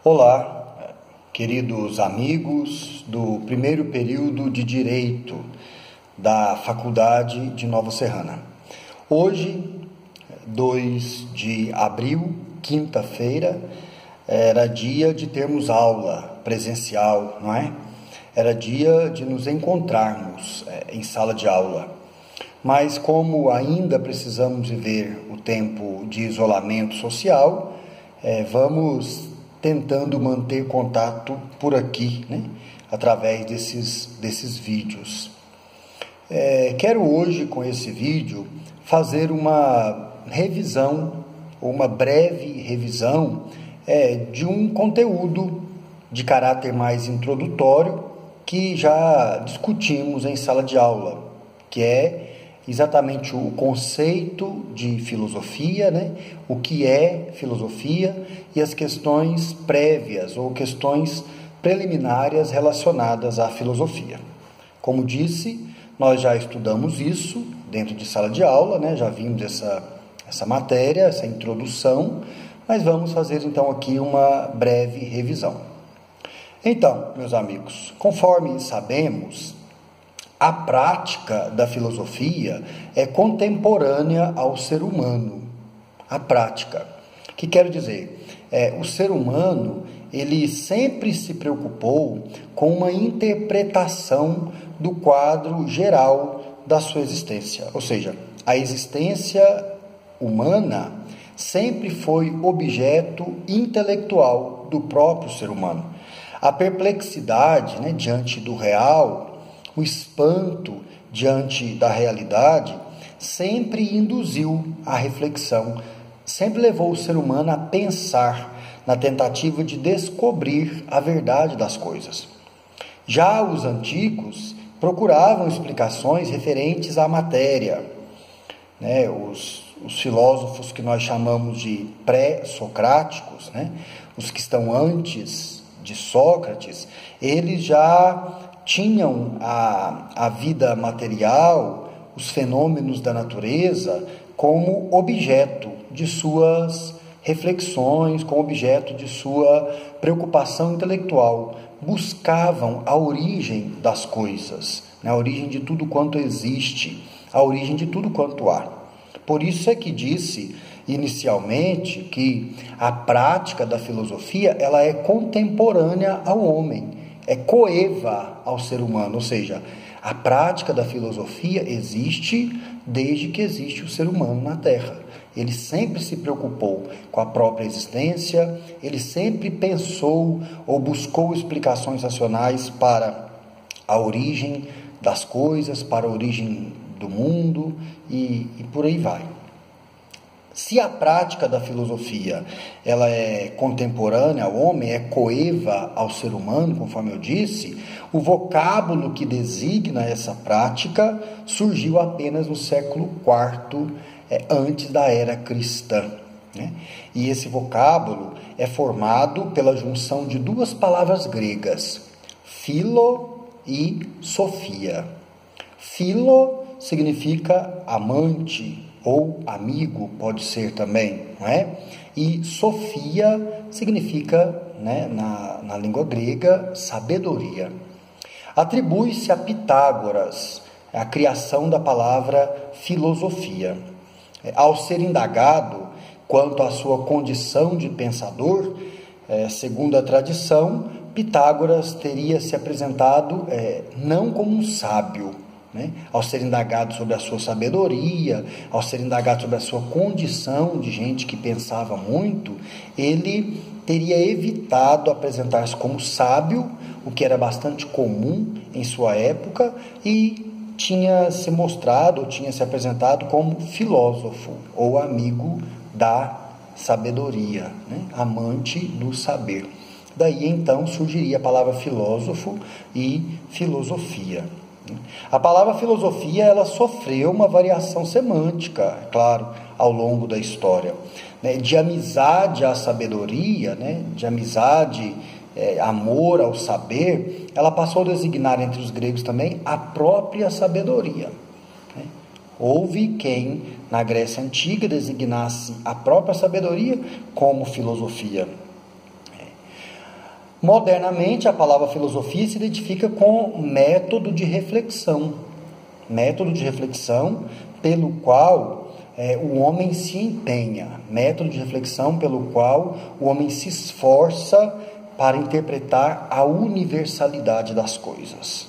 Olá, queridos amigos do primeiro período de Direito da Faculdade de Nova Serrana. Hoje, 2 de abril, quinta-feira, era dia de termos aula presencial, não é? Era dia de nos encontrarmos em sala de aula. Mas como ainda precisamos viver o tempo de isolamento social, vamos tentando manter contato por aqui, né? Através desses vídeos. Quero hoje, com esse vídeo, fazer uma revisão, ou uma breve revisão de um conteúdo de caráter mais introdutório que já discutimos em sala de aula, que é exatamente o conceito de filosofia, né? O que é filosofia e as questões prévias ou questões preliminares relacionadas à filosofia. Como disse, nós já estudamos isso dentro de sala de aula, né? Já vimos essa matéria, essa introdução, mas vamos fazer então aqui uma breve revisão. Então, meus amigos, conforme sabemos, a prática da filosofia é contemporânea ao ser humano. A prática. O que quero dizer? O ser humano, ele sempre se preocupou com uma interpretação do quadro geral da sua existência. Ou seja, a existência humana sempre foi objeto intelectual do próprio ser humano. A perplexidade, né, diante do real, o espanto diante da realidade, sempre induziu a reflexão, sempre levou o ser humano a pensar na tentativa de descobrir a verdade das coisas. Já os antigos procuravam explicações referentes à matéria, né? Os filósofos que nós chamamos de pré-socráticos, né? Os que estão antes de Sócrates, eles já tinham a vida material, os fenômenos da natureza, como objeto de suas reflexões, como objeto de sua preocupação intelectual. Buscavam a origem das coisas, né? A origem de tudo quanto existe, a origem de tudo quanto há. Por isso é que disse inicialmente que a prática da filosofia ela é contemporânea ao homem, é coeva ao ser humano, ou seja, a prática da filosofia existe desde que existe o ser humano na Terra. Ele sempre se preocupou com a própria existência, ele sempre pensou ou buscou explicações racionais para a origem das coisas, para a origem do mundo e por aí vai. Se a prática da filosofia ela é contemporânea ao homem, é coeva ao ser humano, conforme eu disse, o vocábulo que designa essa prática surgiu apenas no século IV, antes da era cristã, né? E esse vocábulo é formado pela junção de duas palavras gregas, philo e sophia. Philo significa amante, ou amigo, pode ser também, não é? E Sofia significa, né, na língua grega, sabedoria. Atribui-se a Pitágoras a criação da palavra filosofia. Ao ser indagado quanto à sua condição de pensador, segundo a tradição, Pitágoras teria se apresentado não como um sábio, né? Ao ser indagado sobre a sua sabedoria, ao ser indagado sobre a sua condição de gente que pensava muito, ele teria evitado apresentar-se como sábio, o que era bastante comum em sua época, e tinha se mostrado, ou tinha se apresentado como filósofo, ou amigo da sabedoria, né? Amante do saber. Daí então surgiria a palavra filósofo e filosofia. A palavra filosofia ela sofreu uma variação semântica, é claro, ao longo da história, né? De amizade à sabedoria, né? De amizade, amor ao saber, ela passou a designar entre os gregos também a própria sabedoria, né? Houve quem na Grécia Antiga designasse a própria sabedoria como filosofia. Modernamente, a palavra filosofia se identifica com método de reflexão pelo qual o homem se empenha, método de reflexão pelo qual o homem se esforça para interpretar a universalidade das coisas.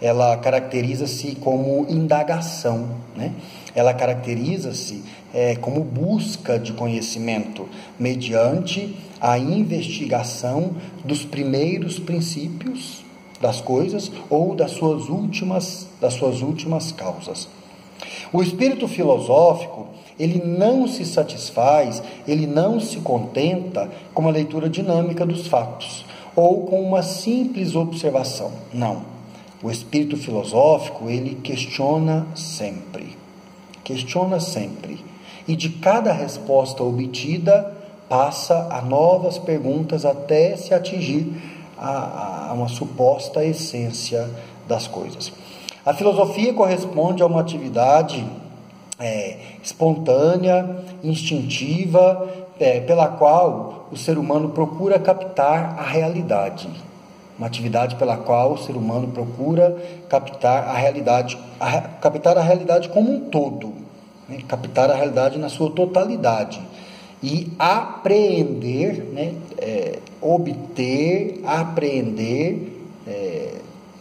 Ela caracteriza-se como indagação, né? Ela caracteriza-se como busca de conhecimento mediante a investigação dos primeiros princípios das coisas ou das suas últimas causas. O espírito filosófico, ele não se satisfaz, ele não se contenta com uma leitura dinâmica dos fatos ou com uma simples observação. Não. O espírito filosófico, ele questiona sempre. E de cada resposta obtida, passa a novas perguntas até se atingir a uma suposta essência das coisas. A filosofia corresponde a uma atividade espontânea, instintiva, pela qual o ser humano procura captar a realidade. Uma atividade pela qual o ser humano procura captar a realidade como um todo, né? Captar a realidade na sua totalidade e apreender, né?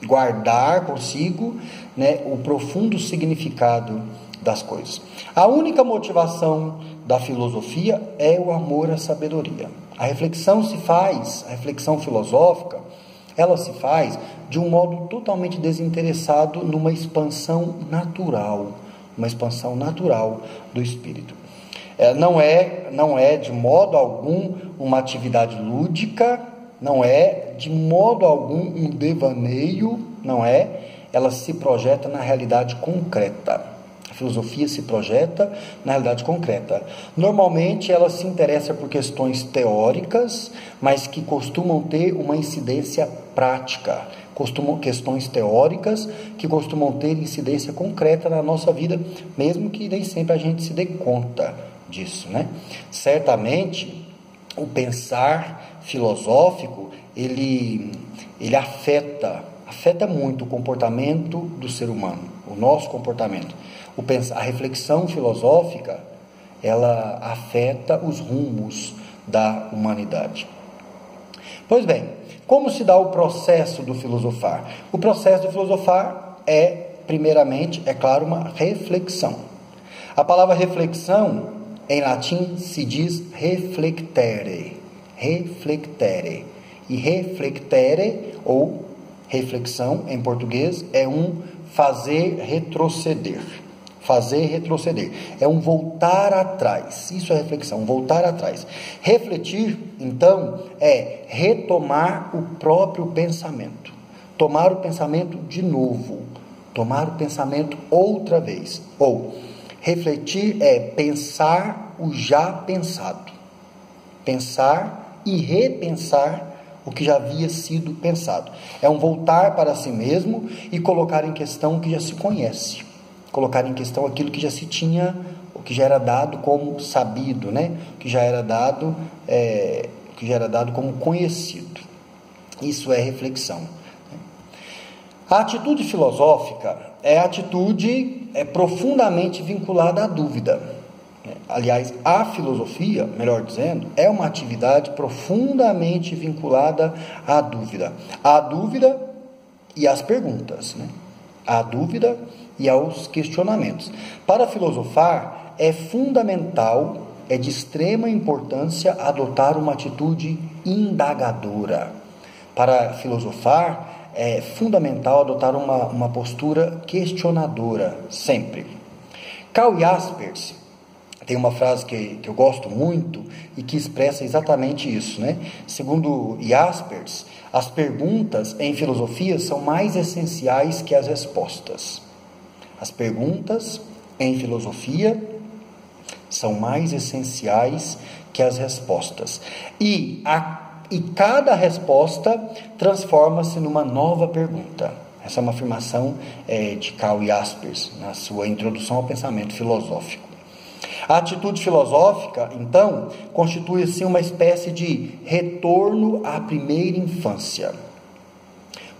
Guardar consigo, né, o profundo significado das coisas. A única motivação da filosofia é o amor à sabedoria. A reflexão filosófica, ela se faz de um modo totalmente desinteressado numa expansão natural do espírito. Não é de modo algum uma atividade lúdica, não é de modo algum um devaneio, ela se projeta na realidade concreta. A filosofia se projeta na realidade concreta. Normalmente ela se interessa por questões teóricas, mas que costumam ter uma incidência prática. Questões teóricas que costumam ter incidência concreta na nossa vida, mesmo que nem sempre a gente se dê conta disso, né? Certamente, o pensar filosófico, ele afeta muito o comportamento do ser humano, o nosso comportamento. A reflexão filosófica, ela afeta os rumos da humanidade. Pois bem, como se dá o processo do filosofar? O processo do filosofar é, primeiramente, é claro, uma reflexão. A palavra reflexão, em latim, se diz reflectere. E reflectere, ou reflexão, em português, é um fazer retroceder. É um voltar atrás. Isso é reflexão, voltar atrás. Refletir, então, é retomar o próprio pensamento. Tomar o pensamento de novo. Tomar o pensamento outra vez. Ou, refletir é pensar o já pensado. Pensar e repensar o que já havia sido pensado. É um voltar para si mesmo e colocar em questão o que já se conhece. Colocar em questão aquilo que já se tinha, o que já era dado como sabido, né? O que já era dado como conhecido. Isso é reflexão. A atitude filosófica é a atitude profundamente vinculada à dúvida. Aliás, a filosofia, melhor dizendo, é uma atividade profundamente vinculada à dúvida. À dúvida e às perguntas, né? À dúvida e aos questionamentos. Para filosofar, é fundamental, é de extrema importância adotar uma atitude indagadora. Para filosofar, é fundamental adotar uma postura questionadora, sempre. Karl Jaspers tem uma frase que eu gosto muito e que expressa exatamente isso, né? Segundo Jaspers, as perguntas em filosofia são mais essenciais que as respostas. As perguntas em filosofia são mais essenciais que as respostas. E cada resposta transforma-se numa nova pergunta. Essa é uma afirmação de Karl Jaspers, na sua introdução ao pensamento filosófico. A atitude filosófica, então, constitui assim uma espécie de retorno à primeira infância.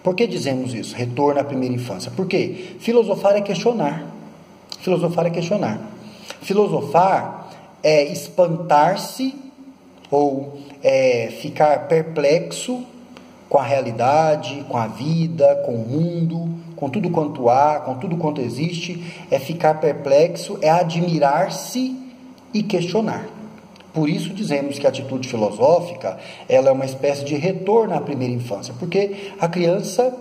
Por que dizemos isso? Retorno à primeira infância. Porque filosofar é questionar. Filosofar é questionar. Filosofar é espantar-se ou ficar perplexo com a realidade, com a vida, com o mundo, com tudo quanto há, com tudo quanto existe. É ficar perplexo, é admirar-se e questionar. Por isso dizemos que a atitude filosófica, ela é uma espécie de retorno à primeira infância, porque a criança,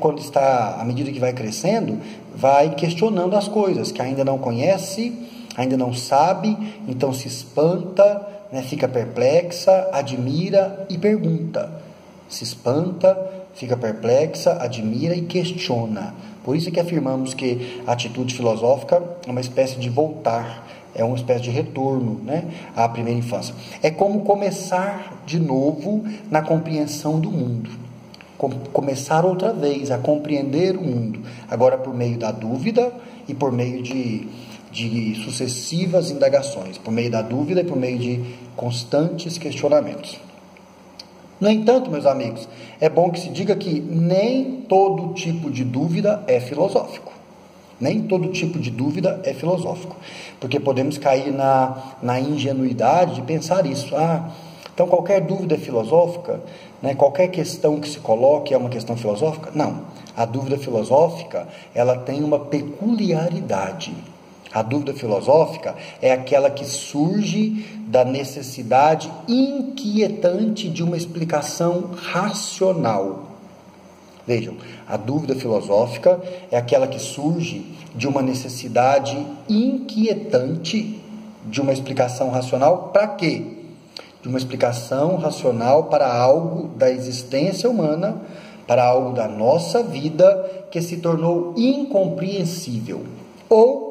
quando está, à medida que vai crescendo, vai questionando as coisas que ainda não conhece, ainda não sabe, então se espanta, fica perplexa, admira e pergunta. Se espanta, fica perplexa, admira e questiona. Por isso é que afirmamos que a atitude filosófica é uma espécie de voltar, é uma espécie de retorno, à primeira infância. É como começar de novo na compreensão do mundo. Começar outra vez a compreender o mundo, agora por meio da dúvida e por meio de sucessivas indagações, por meio da dúvida e por meio de constantes questionamentos. No entanto, meus amigos, é bom que se diga que nem todo tipo de dúvida é filosófico. Nem todo tipo de dúvida é filosófico, porque podemos cair na ingenuidade de pensar isso. Então qualquer dúvida é filosófica, qualquer questão que se coloque é uma questão filosófica? Não, a dúvida filosófica, ela tem uma peculiaridade. A dúvida filosófica é aquela que surge da necessidade inquietante de uma explicação racional. Vejam, a dúvida filosófica é aquela que surge de uma necessidade inquietante de uma explicação racional para quê? De uma explicação racional para algo da existência humana, para algo da nossa vida que se tornou incompreensível. Ou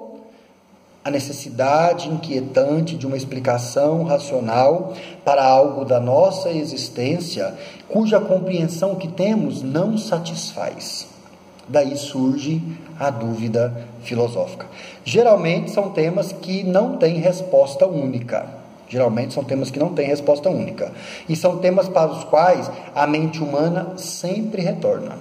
a necessidade inquietante de uma explicação racional para algo da nossa existência cuja compreensão que temos não satisfaz. Daí surge a dúvida filosófica. Geralmente são temas que não têm resposta única. E são temas para os quais a mente humana sempre retorna.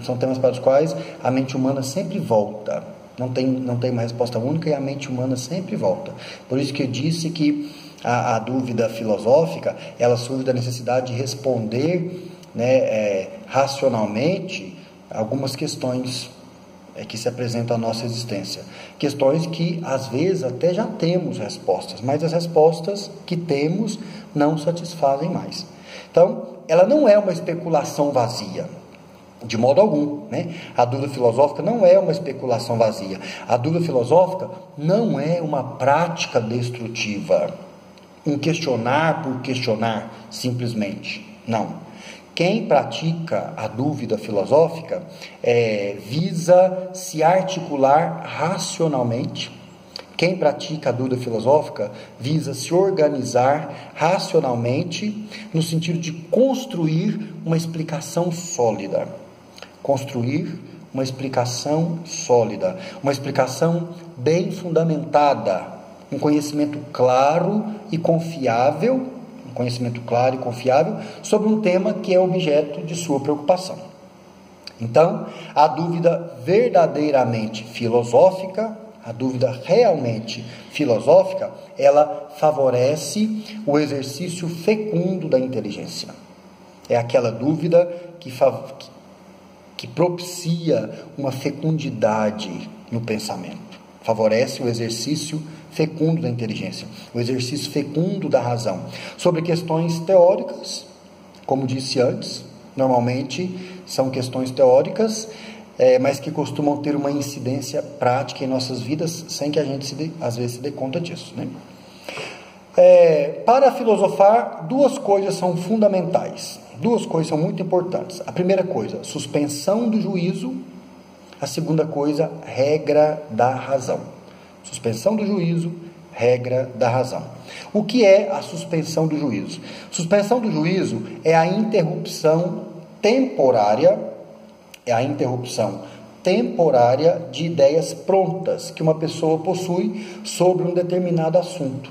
São temas para os quais a mente humana sempre volta. Não tem uma resposta única e a mente humana sempre volta. Por isso que eu disse que a dúvida filosófica, ela surge da necessidade de responder racionalmente algumas questões que se apresentam à nossa existência. Questões que, às vezes, até já temos respostas, mas as respostas que temos não satisfazem mais. Então, ela não é uma especulação vazia. De modo algum, A dúvida filosófica não é uma especulação vazia. A dúvida filosófica não é uma prática destrutiva, um questionar por questionar, simplesmente. Não. Quem pratica a dúvida filosófica visa se articular racionalmente. Quem pratica a dúvida filosófica visa se organizar racionalmente no sentido de construir uma explicação sólida. Uma explicação bem fundamentada, um conhecimento claro e confiável sobre um tema que é objeto de sua preocupação. Então, a dúvida verdadeiramente filosófica, a dúvida realmente filosófica, ela favorece o exercício fecundo da inteligência. É aquela dúvida que propicia uma fecundidade no pensamento. Favorece o exercício fecundo da inteligência, o exercício fecundo da razão. Sobre questões teóricas, como disse antes, normalmente são questões teóricas, mas que costumam ter uma incidência prática em nossas vidas, sem que a gente, às vezes, se dê conta disso, Para filosofar, duas coisas são fundamentais. Duas coisas são muito importantes. A primeira coisa, suspensão do juízo. A segunda coisa, regra da razão. Suspensão do juízo, regra da razão. O que é a suspensão do juízo? Suspensão do juízo é a interrupção temporária temporária de ideias prontas que uma pessoa possui sobre um determinado assunto.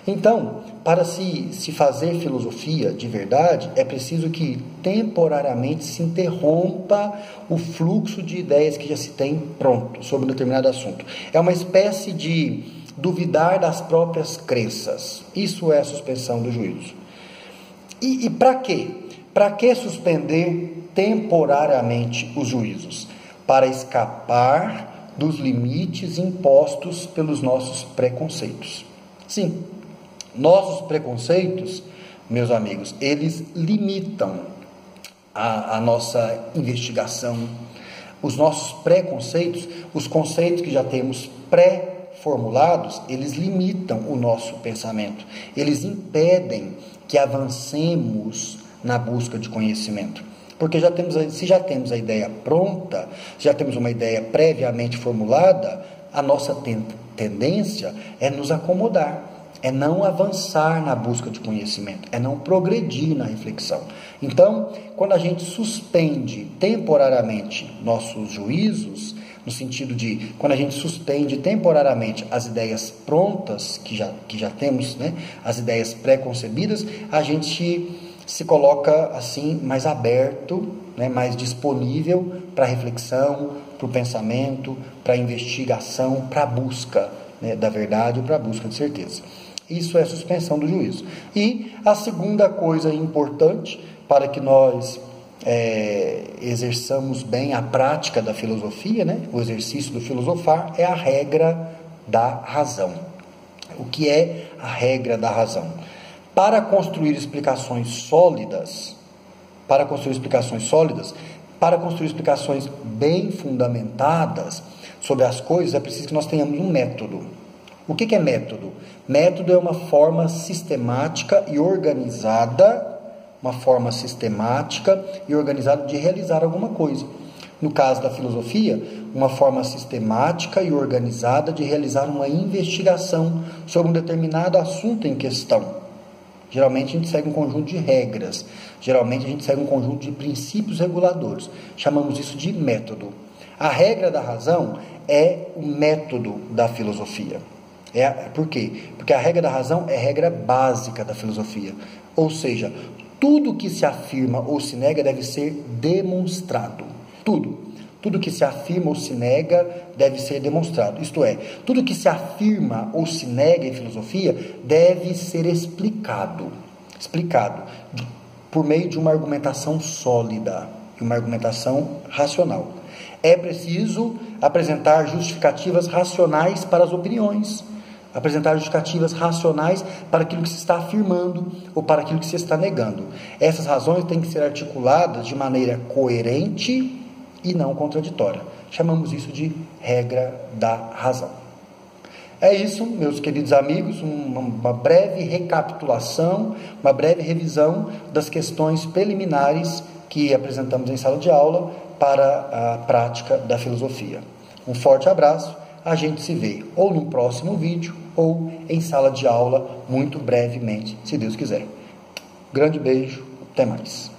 Então, para se fazer filosofia de verdade, é preciso que temporariamente se interrompa o fluxo de ideias que já se tem pronto sobre um determinado assunto. É uma espécie de duvidar das próprias crenças. Isso é a suspensão do juízo. E para quê? Para que suspender temporariamente os juízos? Para escapar dos limites impostos pelos nossos preconceitos. Sim, nossos preconceitos, meus amigos, eles limitam a nossa investigação. Os nossos preconceitos, os conceitos que já temos pré-formulados, eles limitam o nosso pensamento. Eles impedem que avancemos na busca de conhecimento. Porque se já temos a ideia pronta, já temos uma ideia previamente formulada, a nossa tendência é nos acomodar, é não avançar na busca de conhecimento, é não progredir na reflexão. Então, quando a gente suspende temporariamente nossos juízos, no sentido de, quando a gente suspende temporariamente as ideias prontas, que já temos, né, as ideias pré-concebidas, a gente se coloca assim mais aberto, né, mais disponível para a reflexão, para o pensamento, para a investigação, para a busca, né, da verdade ou para a busca de certeza. Isso é suspensão do juízo. E a segunda coisa importante para que nós exerçamos bem a prática da filosofia, né, o exercício do filosofar, é a regra da razão. O que é a regra da razão? Para construir explicações sólidas, para construir explicações bem fundamentadas sobre as coisas, é preciso que nós tenhamos um método. O que é método? Método é uma forma sistemática e organizada, de realizar alguma coisa. No caso da filosofia, uma forma sistemática e organizada de realizar uma investigação sobre um determinado assunto em questão. Geralmente a gente segue um conjunto de regras, geralmente a gente segue um conjunto de princípios reguladores. Chamamos isso de método. A regra da razão é o método da filosofia. Por quê? Porque a regra da razão é a regra básica da filosofia. Ou seja, tudo que se afirma ou se nega deve ser demonstrado. Tudo que se afirma ou se nega deve ser demonstrado. Isto é, tudo que se afirma ou se nega em filosofia deve ser explicado por meio de uma argumentação sólida e uma argumentação racional. É preciso apresentar justificativas racionais para as opiniões, apresentar justificativas racionais para aquilo que se está afirmando ou para aquilo que se está negando. Essas razões têm que ser articuladas de maneira coerente e não contraditória. Chamamos isso de regra da razão. É isso, meus queridos amigos, uma breve recapitulação, uma breve revisão das questões preliminares que apresentamos em sala de aula para a prática da filosofia. Um forte abraço, a gente se vê ou no próximo vídeo ou em sala de aula muito brevemente, se Deus quiser. Grande beijo, até mais.